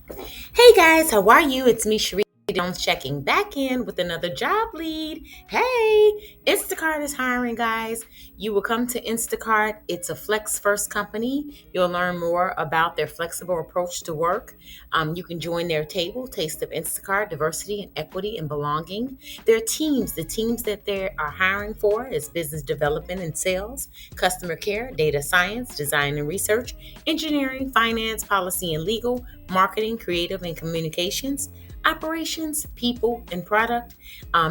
Hey guys, how are you? It's me, Sheree Jones, checking back in with another job lead. Hey, Instacart is hiring, guys. You will come to Instacart. It's a flex first company. You'll learn more about their flexible approach to work. You can join their table, Taste of Instacart, diversity and equity and belonging. Their teams, the teams that they are hiring for is business development and sales, customer care, data science, design and research, engineering, finance, policy and legal, marketing, creative and communications, operations, people, and product.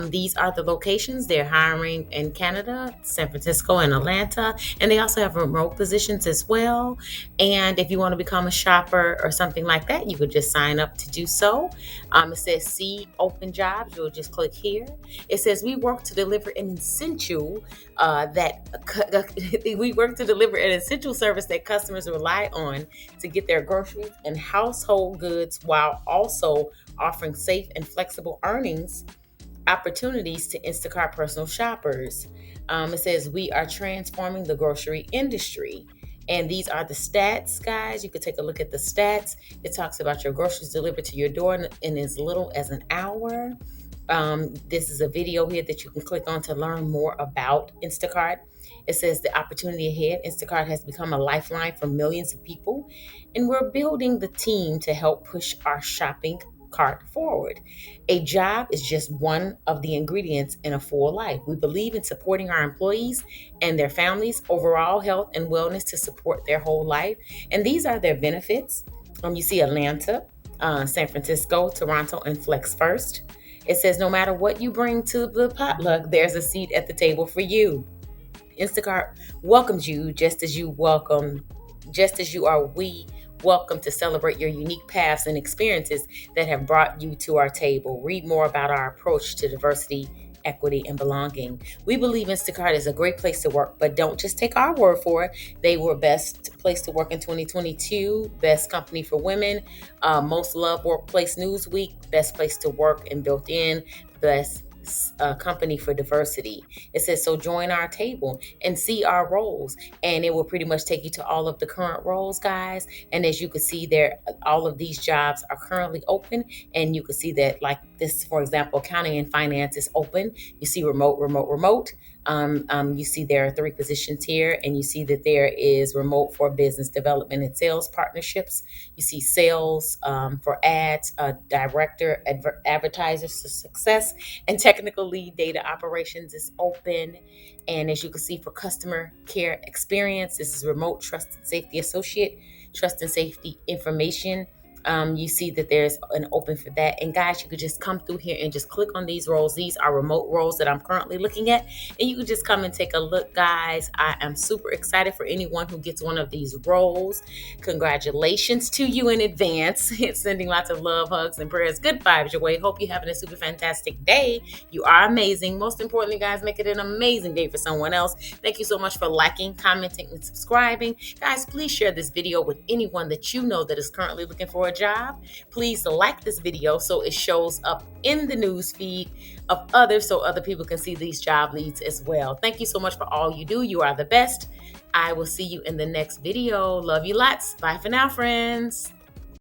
These are the locations. They're hiring in Canada, San Francisco, and Atlanta, and they also have remote positions as well. And if you want to become a shopper or something like that, you could just sign up to do so. It says see open jobs. You'll just click here. It says we work to deliver an essential we work to deliver an essential service that customers rely on to get their groceries and household goods while also offering safe and flexible earnings opportunities to Instacart personal shoppers. It says we are transforming the grocery industry. And these are the stats, guys. You could take a look at the stats. It talks about your groceries delivered to your door in as little as an hour. This is a video here that you can click on to learn more about Instacart. It says the opportunity ahead. Instacart has become a lifeline for millions of people, and we're building the team to help push our shopping cart forward. A job is just one of the ingredients in a full life. We believe in supporting our employees and their families' overall health and wellness to support their whole life. And these are their benefits. You see Atlanta, San Francisco, Toronto, and Flex First. It says no matter what you bring to the potluck, there's a seat at the table for you. Instacart welcomes you just as you are. We welcome to celebrate your unique paths and experiences that have brought you to our table. Read more about our approach to diversity, equity, and belonging. We believe Instacart is a great place to work, but don't just take our word for it. They were best place to work in 2022, best company for women, most loved workplace Newsweek, best place to work and built in, best company for diversity. It says, so join our table and see our roles. And it will pretty much take you to all of the current roles, guys. And as you can see there, all of these jobs are currently open. And you can see that, like this, for example, accounting and finance is open. You see remote, remote, remote. You see there are 3 positions here, and you see that there is remote for business development and sales partnerships. You see sales for ads, director, advertisers success, and technical lead data operations is open. And as you can see for customer care experience, this is remote trust and safety associate, trust and safety information. You see that there's an open for that. And guys, you could just come through here and just click on these roles. These are remote roles that I'm currently looking at. And you can just come and take a look, guys. I am super excited for anyone who gets one of these roles. Congratulations to you in advance. Sending lots of love, hugs, and prayers. Good vibes your way. Hope you're having a super fantastic day. You are amazing. Most importantly, guys, make it an amazing day for someone else. Thank you so much for liking, commenting, and subscribing. Guys, please share this video with anyone that you know that is currently looking for a job. Please like this video so it shows up in the news feed of others so other people can see these job leads as well. Thank you so much for all you do. You are the best. I will see you in the next video. Love you lots. Bye for now, friends.